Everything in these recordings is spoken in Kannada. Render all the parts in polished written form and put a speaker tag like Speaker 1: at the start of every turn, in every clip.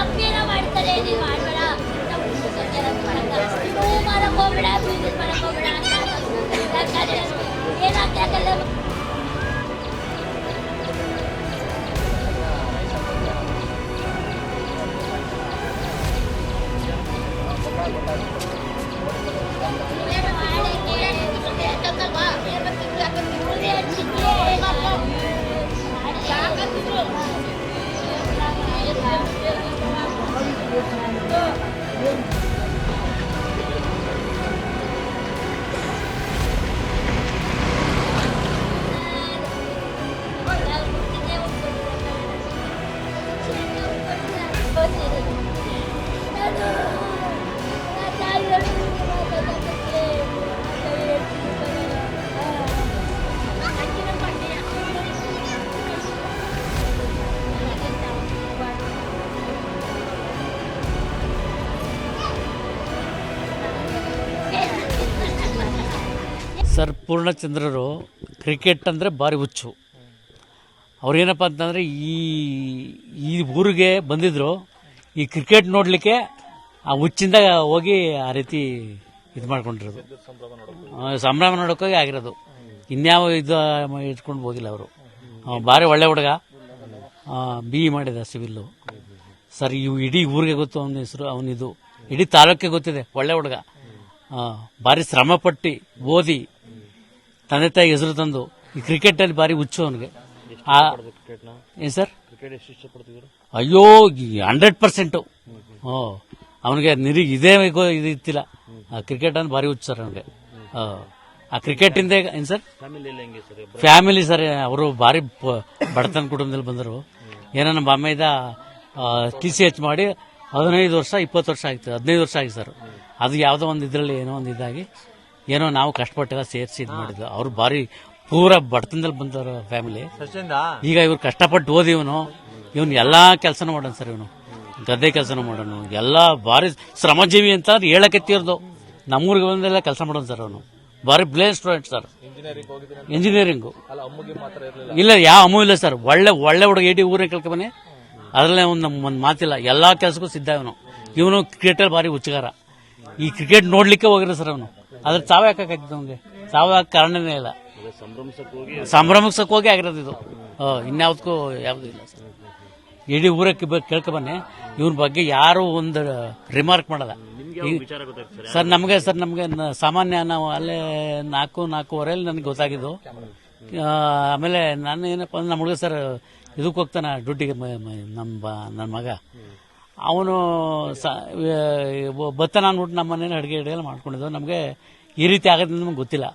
Speaker 1: ಅಪ್ಪೇನ ಮಾಡ್ತಾರೆ ನೀನು ಮಾಡಬೇಡ ಮಾಡಕ್ ಹೋಗ್ಬೇಡ ಬಿಸ್ನೆಸ್ ಮಾಡಕ್ ಹೋಗ್ಬೇಡ ಏನಾಗಲ್ಲ.
Speaker 2: ಸರ್ ಪೂರ್ಣಚಂದ್ರರು ಕ್ರಿಕೆಟ್ ಅಂದರೆ ಭಾರಿ ಹುಚ್ಚು. ಅವ್ರೇನಪ್ಪ ಅಂತಂದರೆ ಈ ಊರಿಗೆ ಬಂದಿದ್ದರು ಈ ಕ್ರಿಕೆಟ್ ನೋಡಲಿಕ್ಕೆ ಆ ಹುಚ್ಚಿಂದ ಹೋಗಿ ಆ ರೀತಿ ಇದು ಮಾಡ್ಕೊಂಡಿರೋದು, ಸಂಭ್ರಮ ನೋಡೋಕ್ಕೋಗಿ ಆಗಿರೋದು. ಇನ್ಯಾವ ಇದು ಇಟ್ಕೊಂಡು ಹೋಗಿಲ್ಲ ಅವರು. ಭಾರಿ ಒಳ್ಳೆ ಹುಡುಗ, BE ಮಾಡಿದ ಸಿವಿಲ್ಲು ಸರ್. ಇವು ಇಡೀ ಊರಿಗೆ ಗೊತ್ತು ಅವನ ಹೆಸರು, ಅವನಿದು ಇಡೀ ತಾಲೂಕಿಗೆ ಗೊತ್ತಿದೆ. ಒಳ್ಳೆ ಹುಡುಗ, ಭಾರಿ ಶ್ರಮಪಟ್ಟು ಓದಿ ತಂದೆ ತಾಯಿ ಹೆಸರು ತಂದು ಈ ಕ್ರಿಕೆಟಲ್ಲಿ ಭಾರಿ ಹುಚ್ಚು ಅವನಿಗೆ. ಏನ್ ಸರ್? ಅಯ್ಯೋ 100%. ಅವನಿಗೆ ಇದೇ ಇದು ಇತ್ತಿಲ್ಲ. ಕ್ರಿಕೆಟ್ ಅಂದ್ರೆ ಭಾರಿ ಹುಚ್ಚು ಸರ್ ಅವನಿಗೆ. ಆ ಕ್ರಿಕೆಟ್ ಇಂದ ಏನ್ ಸರ್ ಫ್ಯಾಮಿಲಿ ಸರ್, ಅವರು ಭಾರಿ ಬಡತನ ಕುಟುಂಬದಲ್ಲಿ ಬಂದರು. ಏನೋ ನಮ್ಮ ಅಮ್ಮೆಯಿಂದ TCH ಮಾಡಿ 15 ವರ್ಷ 20 ವರ್ಷ ಆಗ್ತದೆ, 15 ವರ್ಷ ಆಗಿ ಸರ್. ಅದು ಯಾವುದೋ ಒಂದು ಇದರಲ್ಲಿ ಏನೋ ಒಂದು ಇದಾಗಿ ಏನೋ ನಾವು ಕಷ್ಟಪಟ್ಟೆಲ್ಲ ಸೇರಿಸಿ ಇದು ಮಾಡಿದ್ವಿ. ಅವ್ರು ಭಾರಿ ಪೂರ ಬಡತನದಲ್ಲಿ ಬಂದವರು ಫ್ಯಾಮಿಲಿ. ಈಗ ಇವ್ರು ಕಷ್ಟಪಟ್ಟು ಓದಿ ಇವನು ಎಲ್ಲಾ ಕೆಲಸನೂ ಮಾಡೋಣ ಸರ್. ಇವನು ಗದ್ದೆ ಕೆಲಸನೂ ಮಾಡೋಣ, ಎಲ್ಲ ಭಾರಿ ಶ್ರಮಜೀವಿ ಅಂತ ಹೇಳಕ್ಕೆ ತೀರ್ದು ನಮ್ಮೂರಿಗೆ ಬಂದೆಲ್ಲ ಕೆಲಸ ಮಾಡೋಣ ಸರ್. ಅವನು ಭಾರಿ ಬ್ಲೇನ್ ಸ್ಟೂಡೆಂಟ್ ಸರ್. ಇಂಜಿನಿಯರಿಂಗು ಇಲ್ಲ, ಯಾವ ಅಮ್ಮೂ ಇಲ್ಲ ಸರ್. ಒಳ್ಳೆ ಹುಡುಗ ಇಡೀ ಊರೇ ಕೇಳ್ಕೊಬನ್ನಿ, ಅದರಲ್ಲೇ ಒಂದು ಮಾತಿಲ್ಲ. ಎಲ್ಲಾ ಕೆಲಸಕ್ಕೂ ಸಿದ್ಧ ಇವನು ಕ್ರಿಕೆಟಲ್ಲಿ ಭಾರಿ ಹುಚ್ಚಗಾರ. ಈ ಕ್ರಿಕೆಟ್ ನೋಡ್ಲಿಕ್ಕೆ ಹೋಗಿರೋ ಸರ್ ಅವನು. ಅದ್ರ ಸಾವು ಯಾಕಾಗ್ತದೆ ಅವನಿಗೆ? ಸಾವು ಕಾರಣನೇ ಇಲ್ಲ, ಸಂಭ್ರಮಿಸಕ್ಕೆ ಹೋಗಿ ಆಗಿರೋದು ಇದು. ಇನ್ಯಾವುದಕ್ಕೂ ಯಾವುದೂ ಇಲ್ಲ ಸರ್. ಇಡೀ ಊರಕ್ಕೆ ಕೇಳ್ಕೊಬನ್ನಿ, ಇವನ ಬಗ್ಗೆ ಯಾರು ಒಂದು ರಿಮಾರ್ಕ್ ಮಾಡಲ್ಲ ಸರ್. ನಮಗೆ ಸಾಮಾನ್ಯ ನಾವು ಅಲ್ಲೇ 4:45 ನನಗೆ ಗೊತ್ತಾಗಿದ್ದು. ಆಮೇಲೆ ನಾನು ಏನಪ್ಪ ಅಂದ್ರೆ ನಮ್ಮ ಹುಡುಗ ಸರ್ ಇದಕ್ಕೆ ಹೋಗ್ತಾನೆ ಡ್ಯೂಟಿಗೆ, ನನ್ನ ಮಗ ಅವನು ಬತ್ತಾನ ಅಂದ್ಬಿಟ್ಟು ನಮ್ಮ ಮನೇಲಿ ಅಡುಗೆ ಎಲ್ಲ ಮಾಡ್ಕೊಂಡಿದ್ದು. ನಮಗೆ ಈ ರೀತಿ ಆಗೋದು ನಮ್ಗೆ ಗೊತ್ತಿಲ್ಲ.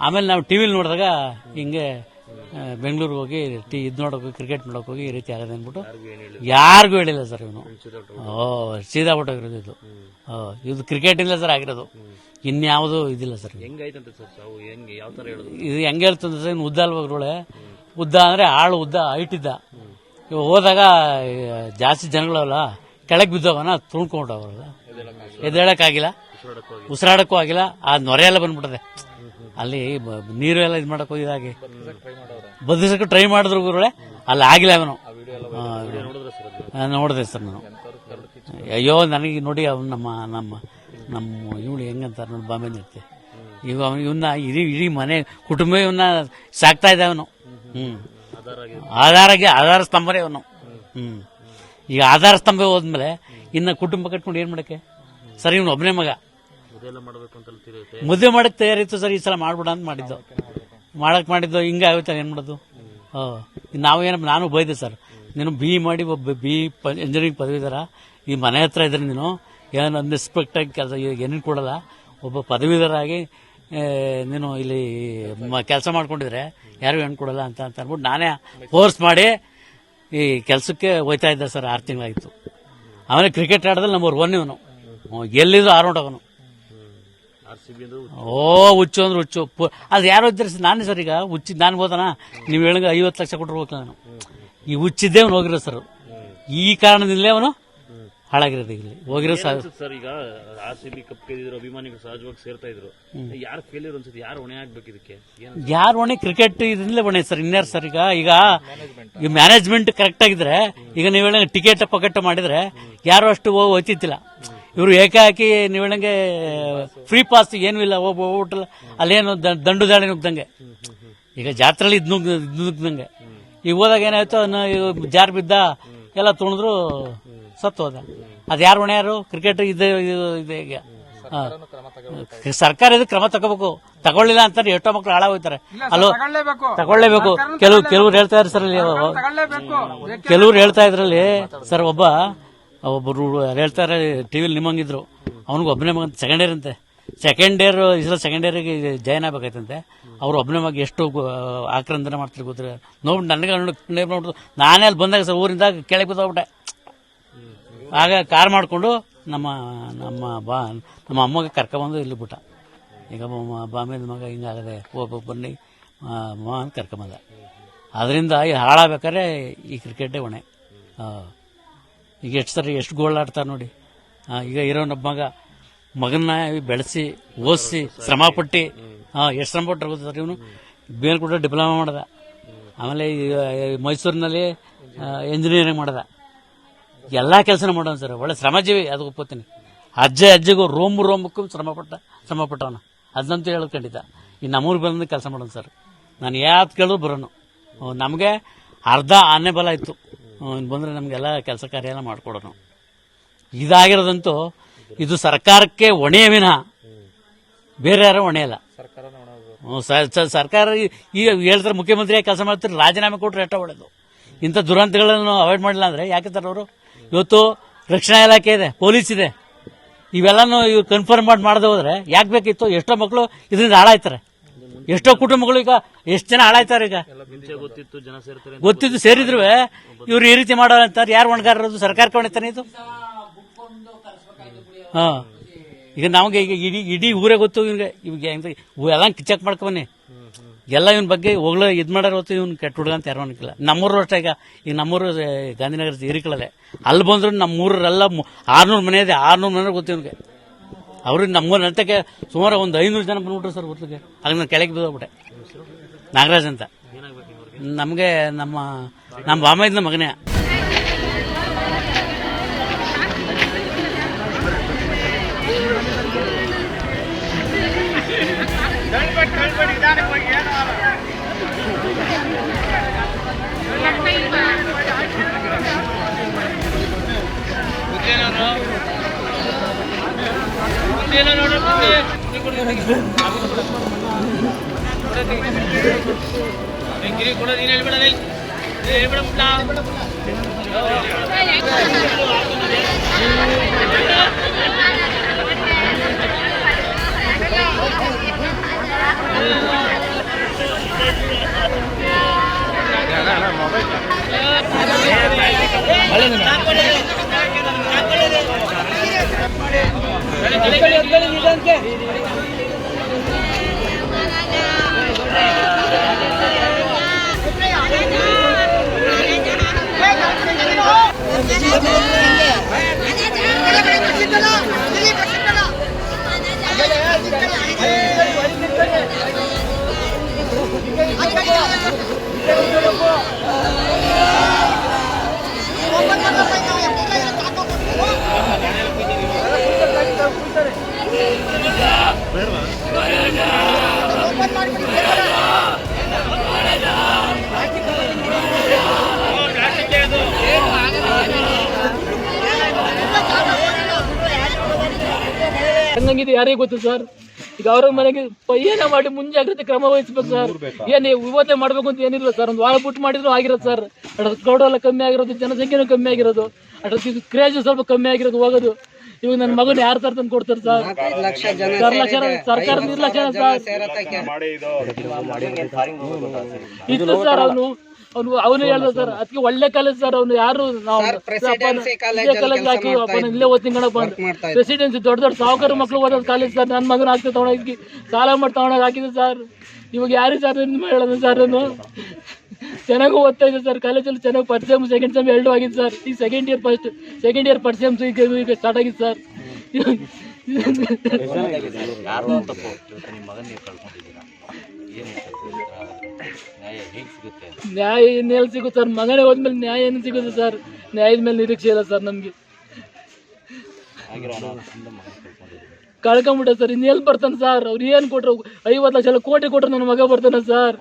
Speaker 2: ಆಮೇಲೆ ನಾವು ಟಿವಿಲಿ ನೋಡಿದಾಗ ಹಿಂಗೆ ಬೆಂಗಳೂರಿಗೆ ಹೋಗಿ ಇದು ನೋಡೋಕೆ, ಕ್ರಿಕೆಟ್ ನೋಡೋಕೆ ಹೋಗಿ ಈ ರೀತಿ ಆಗೋದು ಅಂದ್ಬಿಟ್ಟು ಯಾರಿಗೂ ಹೇಳಿಲ್ಲ ಸರ್. ಇವನು ಸೀದಾ ಬಿಟ್ಟೋಗಿರೋದು ಇದು. ಇದು ಕ್ರಿಕೆಟ್ ಇಲ್ಲ ಸರ್ ಆಗಿರೋದು, ಇನ್ಯಾವುದು ಇದಿಲ್ಲ ಸರ್. ಇದು ಹೆಂಗೆ ಹೇಳ್ತಂದ್ರೆ ಸರ್, ಉದ್ದ ಅಲ್ವಾಗ್ರೊಳೆ ಉದ್ದ ಅಂದ್ರೆ ಆಳು ಉದ್ದ ಹೈಟ್ ಇದ್ದ. ಹೋದಾಗ ಜಾಸ್ತಿ ಜನಗಳಲ್ಲ, ಕೆಳಗೆ ಬಿದ್ದವನ ತುಳ್ಕೊಂಡವಲ್ಲ, ಎದ್ದೇಳಕ್ಕಾಗಿಲ್ಲ, ಉಸಿರಾಡಕ್ಕೂ ಆಗಿಲ್ಲ. ಆ ನೊರೆ ಎಲ್ಲ ಬಂದ್ಬಿಟ್ಟದೆ. ಅಲ್ಲಿ ನೀರು ಎಲ್ಲ ಇದು ಮಾಡಕ್ ಹೋಗಿದಾಗೆ ಬದುಸಕ್ಕೆ ಟ್ರೈ ಮಾಡಿದ್ರು ಗುರುಳೆ, ಅಲ್ಲಿ ಆಗಿಲ್ಲ ಅವನು. ನೋಡಿದೆ ಸರ್ ನಾನು. ಅಯ್ಯೋ ನನಗೆ ನೋಡಿ ಅವನು ನಮ್ಮ ಇವಳು ಹೆಂಗಂತಾರೆ ನೋಡಿ, ಬಾಂಬೆ ಇರ್ತೆ. ಈಗ ಇವನ್ನ ಇಡೀ ಮನೆ ಕುಟುಂಬ ಇವನ್ನ ಸಾಕ್ತಾ ಇದ್ದ ಅವನು. ಆಧಾರ ಸ್ತಂಭನೇ ಅವನು. ಈಗ ಆಧಾರ ಸ್ತಂಭ ಹೋದ್ಮೇಲೆ ಇನ್ನ ಕುಟುಂಬ ಕಟ್ಕೊಂಡು ಏನ್ ಮಾಡಕ್ಕೆ ಸರ್? ಇವನು ಒಬ್ಬನೇ ಮಗ, ಮದುವೆ ಮಾಡಕ್ ತಯಾರಿತ್ತು ಸರ್. ಈ ಸಲ ಮಾಡ್ಬಿಡ ಅಂತ ಮಾಡಿದ್ದು ಹಿಂಗೆ ಆಗುತ್ತೆ. ಏನ್ ಮಾಡೋದು? ನಾವೇನ ನಾನು ಬೈದೆ ಸರ್, ನೀನು BE ಮಾಡಿ ಒಬ್ಬ BE ಇಂಜಿನಿಯರಿಂಗ್ ಪದವೀಧರ ಈ ಮನೆ ಹತ್ರ ಇದ್ರೆ ನೀನು ಏನು ಅನ್ಎಕ್ಸ್ಪೆಕ್ಟ್ ಆಗಿ ಕೆಲಸ ಏನೇನು ಕೊಡಲ್ಲ, ಒಬ್ಬ ಪದವೀಧರಾಗಿ ನೀನು ಇಲ್ಲಿ ಕೆಲಸ ಮಾಡ್ಕೊಂಡಿದ್ರೆ ಯಾರು ಹೆಣ್ಣು ಕೊಡಲ್ಲ ಅಂತ ಅಂದ್ಬಿಟ್ಟು ನಾನೇ ಫೋರ್ಸ್ ಮಾಡಿ ಈ ಕೆಲಸಕ್ಕೆ ಹೋಯ್ತಾ ಇದ್ದ ಸರ್. 6 ತಿಂಗಳಾಗಿತ್ತು. ಆಮೇಲೆ ಕ್ರಿಕೆಟ್ ಆಡೋದ್ರಲ್ಲಿ ನಂಬರ್ 1 ಇವನು. ಎಲ್ಲಿದ್ರು ಆರೋಡ್ ಅವನು. ಹುಚ್ಚು ಅಂದ್ರೆ ಹುಚ್ಚು. ಅದು ಯಾರೋ ಇದ್ದಾರೆ ನಾನೇ ಸರ್. ಈಗ ಹುಚ್ಚಿದ್ ನಾನು ಹೋದನ, ನೀವು ಹೇಳಿಗೆ 50 ಲಕ್ಷ ಕೊಟ್ಟರು ಹೋಗ್ತಾನೆ ನಾನು. ಈ ಹುಚ್ಚಿದ್ದೇ ಅವನು ಹೋಗಿರೋ ಸರ್. ಈ ಕಾರಣದಿಂದಲೇ ಅವನು ಹಾಳಾಗಿರೋದು ಇಲ್ಲಿ ಹೋಗಿರೋ
Speaker 3: ಸರ್ ಈಗ RCB ಕಪ್ ಗೆದ್ದಿದ್ರು ಅಭಿಮಾನಿಗಳು ಸಹಜವಾಗಿ ಸೇರ್ತಾ ಇದ್ರು. ಯಾರು ಫೇಲ್ಯೂರ್ ಅನ್ಸುತ್ತೆ, ಯಾರು ಹೊಣೆ ಆಗ್ಬೇಕು ಇದಕ್ಕೆ?
Speaker 2: ಯಾರು ಹೊಣೆ? ಕ್ರಿಕೆಟ್ ಇದರಿಂದಲೇ ಹೊಣೆ ಸರ್, ಇನ್ಯಾರು ಸರ್? ಈಗ ಮ್ಯಾನೇಜ್ಮೆಂಟ್ ಕರೆಕ್ಟ್ ಆಗಿದ್ರೆ, ಈಗ ನೀವು ಹೇಳಂಗೆ ಟಿಕೆಟ್ ಪಕೆಟ್ ಮಾಡಿದ್ರೆ ಯಾರು ಅಷ್ಟು ಹೋಗ್ತಿತ್ತಿಲ್ಲ. ಇವರು ಏಕಾಏಕಿ ನೀವು ಹೇಳಂಗೆ ಫ್ರೀ ಪಾಸ್ ಏನೂ ಇಲ್ಲ, ಹೋಗ್ಬಿಟ್ಟಲ್ಲ ಅಲ್ಲೇನು ದಂಡು ದಾಳಿ ನುಗ್ದಂಗೆ. ಈಗ ಜಾತ್ರೆಯಲ್ಲಿ ಇದ್ ನುಗ್ದಂಗೆ. ಈಗ ಹೋದಾಗ ಏನಾಯ್ತು, ಜಾರ್ ಬಿದ್ದ ಎಲ್ಲ ತುಣಿದ್ರು ಸತ್ತು ಹೋದ. ಅದು ಯಾರು ಹೊಣೆ? ಯಾರು? ಕ್ರಿಕೆಟ್ ಇದೆ ಈಗ ಸರ್ಕಾರ ಇದು ಕ್ರಮ ತಗೋಬೇಕು. ತಗೊಳ್ಳಿಲ್ಲ ಅಂತಾರೆ ಎಷ್ಟೋ ಮಕ್ಕಳು ಹಾಳಾಗೋಗ್ತಾರೆ. ಅಲ್ಲೋ ತಗೊಳ್ಳೇಬೇಕು. ಕೆಲವ್ರು ಹೇಳ್ತಾ ಇದ್ರು ಸರ್, ಕೆಲವ್ರು ಹೇಳ್ತಾ ಇದ್ರಲ್ಲಿ ಸರ್, ಒಬ್ಬರು ಹೇಳ್ತಾರೆ ಟಿವಿಲಿ ನಿಮ್ಮಂಗಿದ್ರು, ಅವನಿಗೆ ಒಬ್ಬನೇ ಮಗ ಸೆಕೆಂಡ್ ಇಯರ್ ಅಂತೆ. ಸೆಕೆಂಡ್ ಇಯರ್ ಈ ಸಲ ಸೆಕೆಂಡ್ ಇಯರ್ಗೆ ಜಾಯ್ನ್ ಆಗ್ಬೇಕಾಯ್ತಂತೆ. ಅವ್ರು ಒಬ್ಬನೇ ಮಗ ಎಷ್ಟು ಆಕ್ರಂದನೆ ಮಾಡ್ತಾರೆ ಗೊತ್ತಿರ. ನೋಡ್ಬಿಟ್ಟು ನನಗೆ ನೋಡ್ಬಿಟ್ಟು ನಾನೇ ಅಲ್ಲಿ ಬಂದಾಗ ಸರ್ ಊರಿಂದ ಕೆಳಗೆ ಬಿದ್ದೋಗ್ಬಿಟ್ಟೆ. ಆಗ ಕಾರ್ ಮಾಡಿಕೊಂಡು ನಮ್ಮ ಅಮ್ಮಗೆ ಕರ್ಕೊಂಬಂದು ಇಲ್ಲಿ ಬಿಟ್ಟ. ಈಗ ಬಾಮೇದ ಮಗ ಹಿಂಗಾಗದೆ ಬನ್ನಿ ಅಂತ ಕರ್ಕೊಂಬಂದ. ಅದರಿಂದ ಹಾಳಾಗಬೇಕಾದ್ರೆ ಈ ಕ್ರಿಕೆಟೇ ಹೊಣೆ. ಈಗ ಎಷ್ಟು ಗೋಲ್ ಆಡ್ತಾರೆ ನೋಡಿ. ಈಗ ಇರೋನೊಬ್ಬ ಮಗನ್ನ ಬೆಳೆಸಿ ಓದಿಸಿ ಶ್ರಮಪಟ್ಟು ಎಷ್ಟು ಶ್ರಮ ಪಟ್ಟರೆ ಗೊತ್ತಾರೆ. ಇವನು ಬೇಲ್ಕೂಟ ಡಿಪ್ಲೊಮಾ ಮಾಡ್ದ, ಆಮೇಲೆ ಮೈಸೂರಿನಲ್ಲಿ ಇಂಜಿನಿಯರಿಂಗ್ ಮಾಡ್ದ. ಎಲ್ಲ ಕೆಲಸನ ಮಾಡೋನು ಸರ್, ಒಳ್ಳೆ ಶ್ರಮಜೀವಿ, ಅದು ಒಪ್ಕೋತೀನಿ. ಅಜ್ಜಿಗೂ ರೋಮಕ್ಕೂ ಶ್ರಮಪಟ್ಟವನು, ಅದಂತೂ ಹೇಳೋದು ಖಂಡಿತ. ಈ ನಮ್ಮೂರು ಬಂದು ಕೆಲಸ ಮಾಡೋನು ಸರ್. ನಾನು ಯಾವ್ದು ಕೇಳಿದ್ರು ಬರೋನು. ನಮಗೆ ಅರ್ಧ ಆನೆ ಬಲ ಇತ್ತು, ಬಂದರೆ ನಮಗೆಲ್ಲ ಕೆಲಸ ಕಾರ್ಯ ಎಲ್ಲ ಮಾಡಿಕೊಡೋನು. ಇದಾಗಿರೋದಂತೂ ಇದು ಸರ್ಕಾರಕ್ಕೆ ಹೊಣೆಯ ವಿನ ಬೇರೆ ಯಾರು ಹೊಣೆಯಲ್ಲ. ಸರ್ಕಾರ ಈಗ ಹೇಳ್ತಾರೆ ಮುಖ್ಯಮಂತ್ರಿಯಾಗಿ ಕೆಲಸ ಮಾಡ್ತಾರೆ, ರಾಜೀನಾಮೆ ಕೊಟ್ಟರೆ ಎಷ್ಟೋ ಒಳ್ಳೇದು. ಇಂಥ ದುರಂತಗಳನ್ನು ಅವಾಯ್ಡ್ ಮಾಡಿಲ್ಲ ಅಂದರೆ ಯಾಕೆ ಸರ್ ಅವರು? ಇವತ್ತು ರಕ್ಷಣಾ ಇಲಾಖೆ ಇದೆ, ಪೊಲೀಸ್ ಇದೆ, ಇವೆಲ್ಲನೂ ಇವ್ರು ಕನ್ಫರ್ಮ್ ಮಾಡದೆ ಹೋದ್ರೆ ಯಾಕೆ ಬೇಕಿತ್ತು? ಎಷ್ಟೋ ಮಕ್ಕಳು ಇದರಿಂದ ಹಾಳಾಯ್ತಾರೆ, ಎಷ್ಟೋ ಕುಟುಂಬಗಳು ಈಗ ಎಷ್ಟು ಜನ ಹಾಳಾಯ್ತಾರೆ. ಈಗ ಗೊತ್ತಿದ್ದು ಸೇರಿದ್ರು ಇವ್ರು ಈ ರೀತಿ ಮಾಡೋರು ಅಂತಾರೆ. ಯಾರು ಹೊಣೆಗಾರರು? ಸರ್ಕಾರಕ್ಕೆ ಹೊಣೆತಾನೆ ಇದು. ಈಗ ನಮಗೆ ಈಗ ಇಡೀ ಊರೇ ಗೊತ್ತು ಇವ್ನಿಗೆ. ಇವಾಗ ಎಲ್ಲ ಚೆಕ್ ಮಾಡ್ಕೊಂಬನ್ನಿ, ಎಲ್ಲ ಇವನ್ ಬಗ್ಗೆ ಹೋಗ್ಲೋ ಇದ್ ಮಾಡೋರು ಹೊತ್ತು ಇವ್ನು ಕೆಟ್ಟ ಹುಡುಗ ಅಂತ ಯಾರು ಅನ್ನಕ್ಕಿಲ್ಲ. ನಮ್ಮೂರು ಅಷ್ಟೇ. ಈಗ ನಮ್ಮೂರು ಗಾಂಧಿನಗರ ಹಿರಿಕಳದೆ, ಅಲ್ಲಿ ಬಂದ್ರು ನಮ್ಮೂರೆಲ್ಲ 600 ಮನೆ ಇದೆ, 600 ಮನೆ ಗೊತ್ತು ಇವನಿಗೆ. ಅವ್ರಿಗೆ ನಮ್ಮೂರ ನಂತಕ್ಕೆ ಸುಮಾರು ಒಂದು 500 ಜನ ಬಂದ್ಬಿಟ್ರು ಸರ್ ಊರಿಗೆ. ಆಗ ನಾನು ಕೆಳಗೆ ಬಿದ್ದೋಗ್ಬಿಟ್ಟೆ. ನಾಗರಾಜ್ ಅಂತ ನಮಗೆ ನಮ್ಮ ಬಾಮೈದ್ನ ಮಗನೇ.
Speaker 4: ಹೆಂಗಿದೆ ಯಾರಿಗೆ ಗೊತ್ತು ಸರ್. ಈಗ ಅವ್ರ ಮನೆಗೆ ಏನ ಮಾಡಿ ಮುಂಜಾಗ್ರತೆ ಕ್ರಮ ವಹಿಸ್ಬೇಕು ಸರ್. ಏನ್ ಇವತ್ತೇ ಮಾಡ್ಬೇಕು ಅಂತ ಏನಿಲ್ಲ ಸರ್. ಒಂದು ವಾರ ಬಿಟ್ಟು ಮಾಡಿದ್ರು ಆಗಿರೋದು ಸರ್. ಕ್ರೌಡ್ ಎಲ್ಲ ಕಮ್ಮಿ ಆಗಿರೋದು, ಜನಸಂಖ್ಯೆನೂ ಕಮ್ಮಿ ಆಗಿರೋದು, ಕ್ರೇಜ್ ಸ್ವಲ್ಪ ಕಮ್ಮಿ ಆಗಿರೋದು ಹೋಗೋದು. ಇವಾಗ ನನ್ನ ಮಗನ ಯಾರು ತಂದು ಕೊಡ್ತಾರೆ ಸರ್? ಸರ್ಕಾರ ನಿರ್ಲಕ್ಷ್ಯ ಸರ್. ಇತ್ತು ಸರ್ ಅವನು ಹೇಳ್ದ ಸರ್. ಅದಕ್ಕೆ ಒಳ್ಳೆ ಕಾಲೇಜ್ ಸರ್. ಅವ್ನು ಯಾರು ಕಾಲೇಜ್ ಹಾಕಿ ಇಲ್ಲೇ ಓದ್ತೀನಿ ಕಣಪ್ಪ ಅಂತ. ಪ್ರೆಸಿಡೆನ್ಸಿ ದೊಡ್ಡ ಸಾಹುಕಾರ ಮಕ್ಳು ಓದೋದು ಕಾಲೇಜ್ ಸರ್. ನನ್ನ ಮಗನ ಹಾಕಿ ತಗೊಂಡೋಗಿ ಸಾಲ ಮಾಡಿ ತಗೊಂಡೋಗಿ ಹಾಕಿದೆ ಸರ್. ಇವಾಗ ಯಾರಿಗೆ ಸರ್ ಹೇಳೋದು ಸರ್? ಚೆನ್ನಾಗೂ ಓದ್ತಾ ಇದೆ ಸರ್. ಕಾಲೇಜಲ್ಲಿ ಚೆನ್ನಾಗಿ ಫಸ್ಟ್ ಸೆಮ್ ಸೆಕೆಂಡ್ ಸೆಮ್ ಎರಡೂ ಆಗಿದೆ ಸರ್. ಈಗ ಸೆಕೆಂಡ್ ಇಯರ್ ಫಸ್ಟ್ ಸೆಮ್ ಈಗ ಸ್ಟಾರ್ಟ್ ಆಗಿದೆ ಸರ್. ನ್ಯಾಯ ಇನ್ನೆಲ್ಲಿ ಸಿಗುತ್ತೆ ಸರ್? ಮಗನೇ ಹೋದ್ಮೇಲೆ ನ್ಯಾಯ ಏನು ಸಿಗುತ್ತೆ ಸರ್? ನ್ಯಾಯದ ಮೇಲೆ ನಿರೀಕ್ಷೆ ಇಲ್ಲ ಸರ್ ನಮ್ಗೆ. ಕಳ್ಕೊಂಬಿಟ್ಟ ಸರ್. ಇನ್ನೆಲ್ಲಿ ಬರ್ತಾನೆ ಸರ್? ಅವ್ರು ಏನು ಕೊಟ್ರು? 50 ಲಕ್ಷ ಕೋಟಿ ಕೊಟ್ರು ನನ್ನ ಮಗ ಬರ್ತಾನೆ ಸರ್.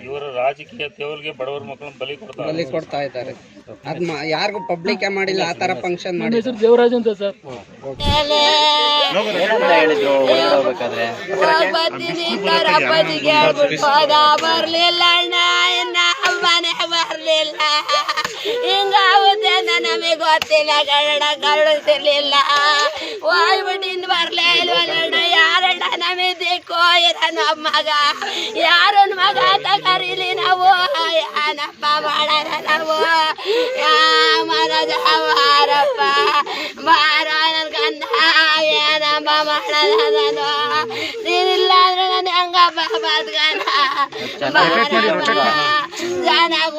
Speaker 3: ಇವರು ರಾಜಕೀಯ ತೇವರಿಗೆ ಬಡವರ ಮಕ್ಕಳನ್ನ ಬಲಿ
Speaker 5: ಕೊಡ್ತಾ ಇದ್ದಾರೆ. ಅದ್ ಯಾರಿಗೂ ಪಬ್ಲಿಕ್ ಮಾಡಿಲ್ಲ ಆ ತರ ಫಂಕ್ಷನ್
Speaker 4: ನನ್ನ ಹೆಸರು ದೇವರಾಜ್ ಅಂತ ಸರ್.
Speaker 1: ಬರ್ಲಿಲ್ಲ ಮನೆ ಬರ್ಲಿಲ್ಲ. ಹಿಂಗಾಗುತ್ತೆ ನಮಗೆ ಗೊತ್ತಿಲ್ಲ. ಕಳಿಸಿರ್ಲಿಲ್ಲ. ಹೋಗ್ಬಿಟ್ಟಿಂದ ಬರ್ಲೇ ಇಲ್ವಲ್ಲ. ಯಾರಣ್ಣ ನಮಗೆ ದಿಕ್ಕೋ ಇರನ ಮಗ, ಯಾರನ್ ಮಗ ಅಂತ ಕರೀಲಿ ನಾವು. ಏನಪ್ಪ ಮಾಡೋಣ ನಾವು? ಮನಜ ಬಾರಪ್ಪ ಬಾರ ನನ್ ಗಂಧ, ಏನಪ್ಪ ಮಾಡೋಣ ನಾನು? ನೀನಿಲ್ಲ ಅಂದ್ರೆ ನಾನು ಹೆಂಗಪ್ಪ ಬದ್ಗಣ? ಚೆನ್ನಾಗಿ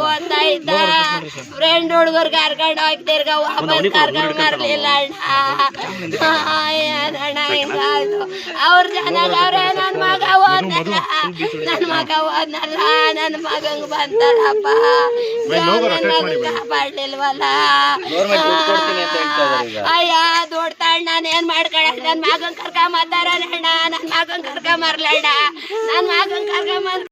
Speaker 1: ಓದ್ತಾ ಇದ್ದ. ಫ್ರೆಂಡ್ ಹುಡುಗರು ಕರ್ಕೊಂಡು ಹೋಗ್ತಿರ್ಗ ವಾಪಸ್ ಕರ್ಕೊಂಡು ಬರ್ಲಿಲ್ಲ ಅಣ್ಣ. ಏನಣ್ಣ ಹಿಂಗಾಯ್ತು? ಅವ್ರ ಚೆನ್ನಾಗ ಅವ್ರೆ. ನನ್ನ ಮಗ ಓದ್ನಲ್ಲ, ನನ್ನ ಮಗಂಗ್ ಬಂತಾರಪ್ಪ. ಕಾಪಾಡ್ಲಿಲ್ವಲ್ಲ. ಅಯ್ಯ ದುಡ್ಡು ತಣ್ಣ ನಾನೇನ್ ಮಾಡ್ಕೊಳಕ್? ನನ್ ಮಗನ್ ಕರ್ಕೊಂಬತ್ತಾರಣ್ಣ. ನನ್ ಮಗನ್ ಕರ್ಕೊಂಬರ್ಲಣ್ಣ. ನನ್ ಮಗನ್ ಕರ್ಕೊಂಬಂದ್